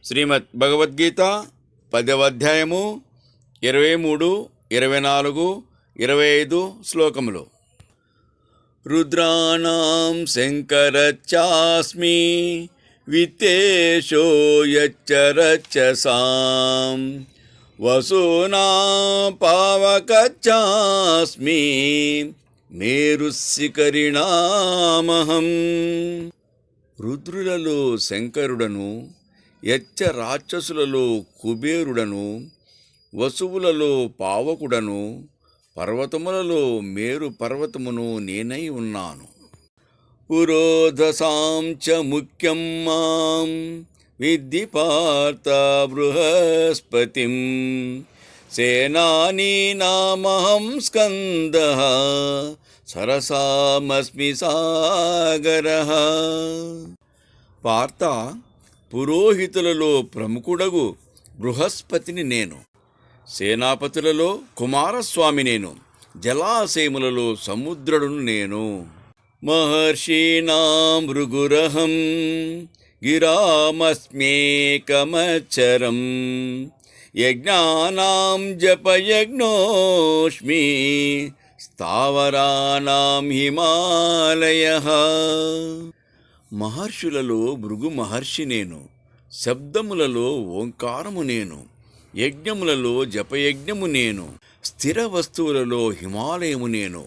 శ్రీమద్ భగవద్గీత 10వ అధ్యాయము 23, 24, 25 శ్లోకములు. రుద్రాణం శంకరచ్చాస్మి విత్తేషో యచ్చరచ్చసాం వసూనాం పావకచ్చాస్మి మేరుశిఖరిణామహం. రుద్రులలో శంకరుడను, యచ్చ రాక్షసులలో కుబేరుడను, వసువులలో పావకుడను, పర్వతములలో మేరు పర్వతమును నేనై ఉన్నాను. పురోధసాం చ ముఖ్యం మాం విద్ధి పార్థ బృహస్పతిం సేనానీనామహం స్కందః సరసామస్మి సాగరః. పార్థ, పురోహితులలో ప్రముఖుడగు బృహస్పతిని నేను, సేనాపతులలో కుమారస్వామి నేను, జలాశయములలో సముద్రుడును నేను. మహర్షీణాం భృగురహం గిరామస్మ్యేకమచ్చరం యజ్ఞానాం జపయజ్ఞోస్మి స్థావరాణాం హిమాలయః. మహర్షులలో భృగు మహర్షి నేను, శబ్దములలో ఓంకారము నేను, యజ్ఞములలో జపయజ్ఞము నేను, స్థిర వస్తువులలో హిమాలయము నేను.